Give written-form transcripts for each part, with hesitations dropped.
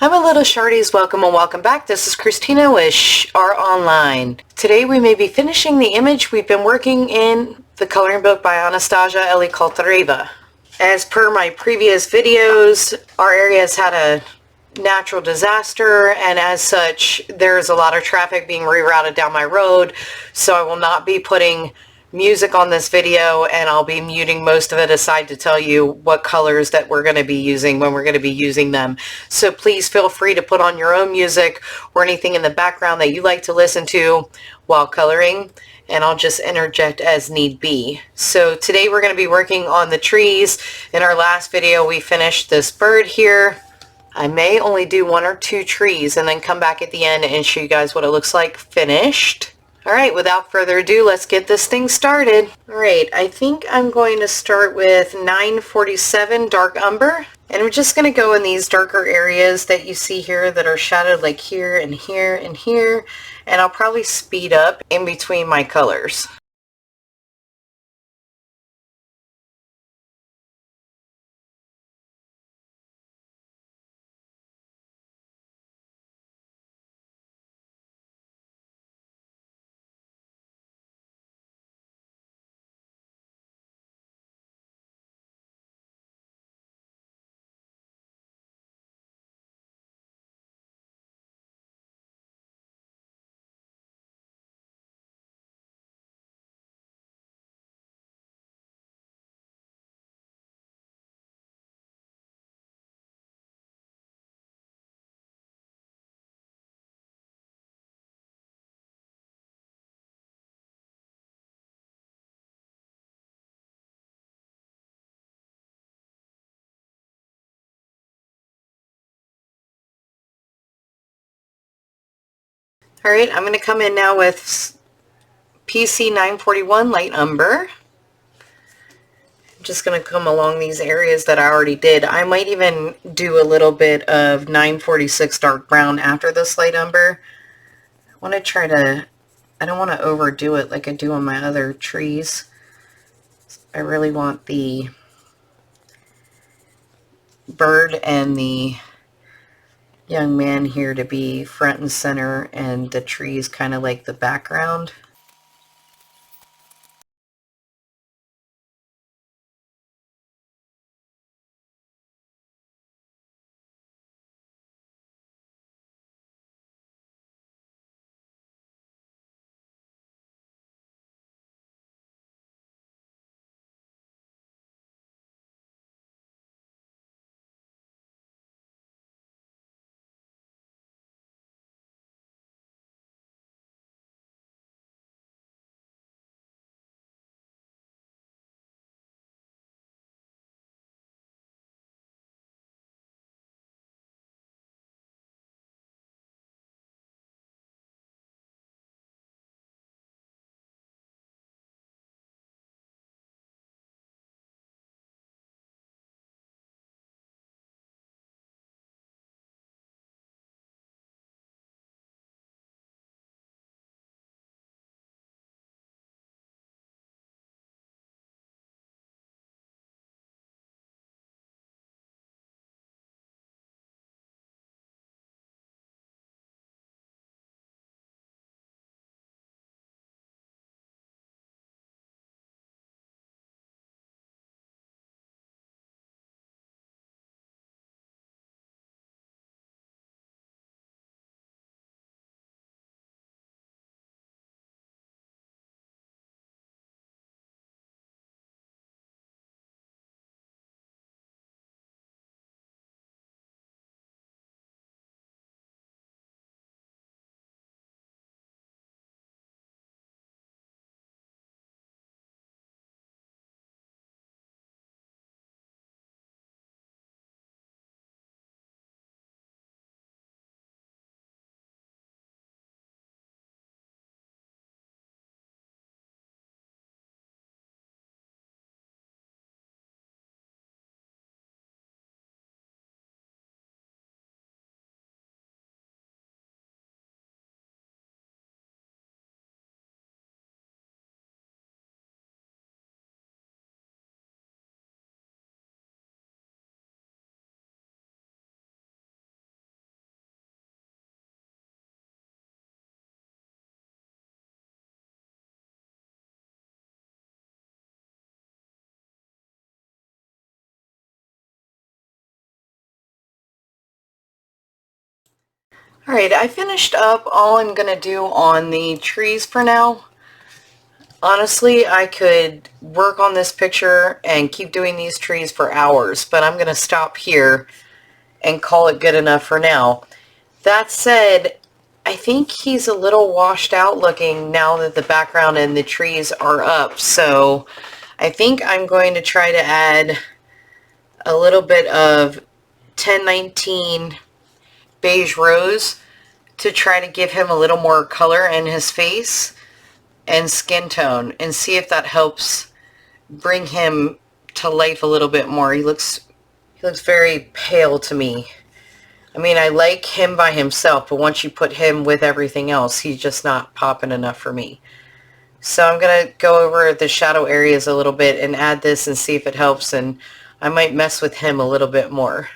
Hi my little shardies, welcome and welcome back. This is Christina with Shhh Online. Today we may be finishing the image we've been working in the coloring book by Anastasia Elly Koldarava. As per my previous videos, our area has had a natural disaster, and as such there's a lot of traffic being rerouted down my road, so I will not be putting music on this video, and I'll be muting most of it aside to tell you what colors that we're going to be using when we're going to be using them. So please feel free to put on your own music or anything in the background that you like to listen to while coloring, and I'll just interject as need be. So today we're going to be working on the trees. In our last video we finished this bird here. I may only do one or two trees and then come back at the end and show you guys what it looks like finished. Alright, without further ado, let's get this thing started. Alright, I think I'm going to start with 947 Dark Umber. And I'm just going to go in these darker areas that you see here that are shadowed, like here and here and here. And I'll probably speed up in between my colors. Alright, I'm going to come in now with PC 941 Light Umber. I'm just going to come along these areas that I already did. I might even do a little bit of 946 Dark Brown after this Light Umber. I want to try to, I don't want to overdo it like I do on my other trees. I really want the bird and the young man here to be front and center, and the trees kind of like the background. Alright, I finished up all I'm going to do on the trees for now. Honestly, I could work on this picture and keep doing these trees for hours, but I'm going to stop here and call it good enough for now. That said, I think he's a little washed out looking now that the background and the trees are up, so I think I'm going to try to add a little bit of 1019 beige rose to try to give him a little more color in his face and skin tone and see if that helps bring him to life a little bit more. He looks very pale to me. I mean, I like him by himself, but once you put him with everything else, he's just not popping enough for me. So I'm going to go over the shadow areas a little bit and add this and see if it helps, and I might mess with him a little bit more.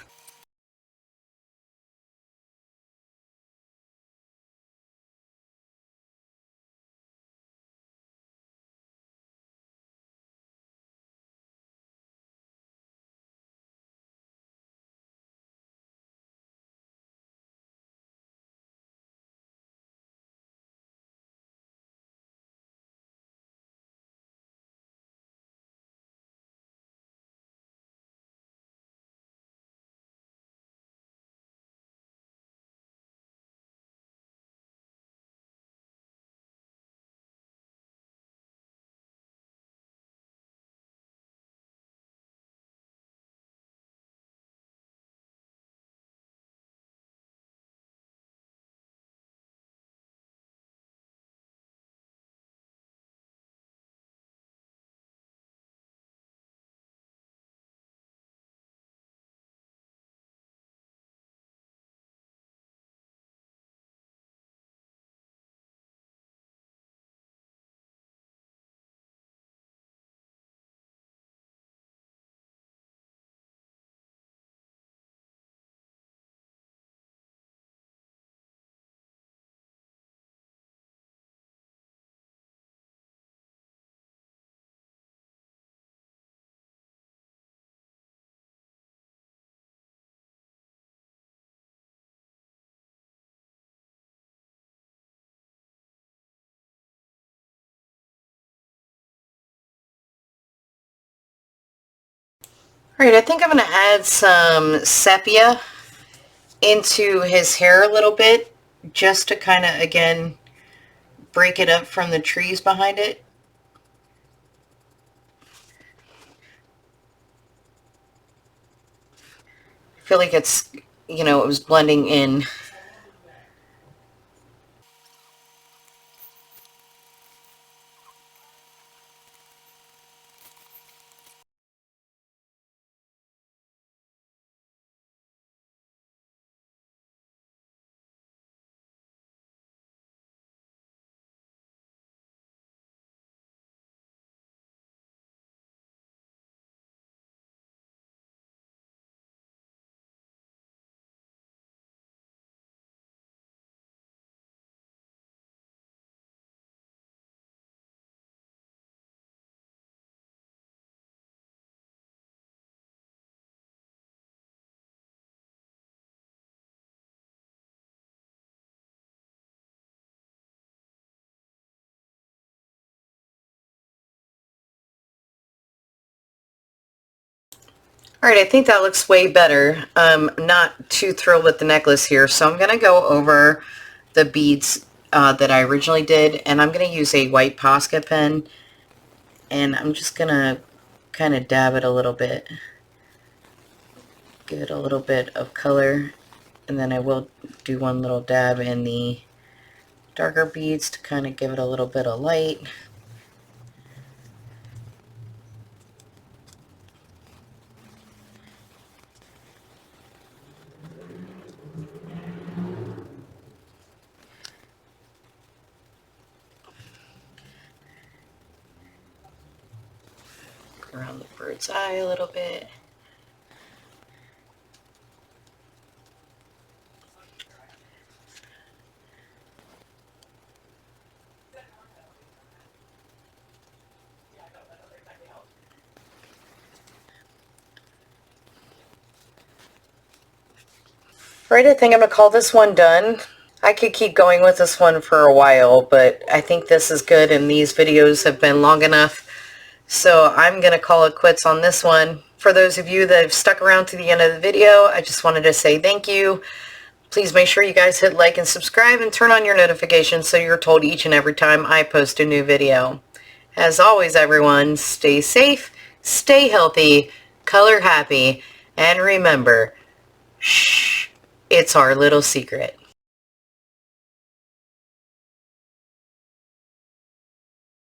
Alright, I think I'm going to add some sepia into his hair a little bit, just to kind of, again, break it up from the trees behind it. I feel like it's, you know, it was blending in. Alright, I think that looks way better. I'm not too thrilled with the necklace here, so I'm going to go over the beads that I originally did, and I'm going to use a white Posca pen, and I'm just going to kind of dab it a little bit. Give it a little bit of color, and then I will do one little dab in the darker beads to kind of give it a little bit of light. Around the bird's eye a little bit. Right, I think I'm going to call this one done. I could keep going with this one for a while, but I think this is good and these videos have been long enough. So I'm going to call it quits on this one. For those of you that have stuck around to the end of the video, I just wanted to say thank you. Please make sure you guys hit like and subscribe and turn on your notifications so you're told each and every time I post a new video. As always, everyone, stay safe, stay healthy, color happy, and remember, shh, it's our little secret.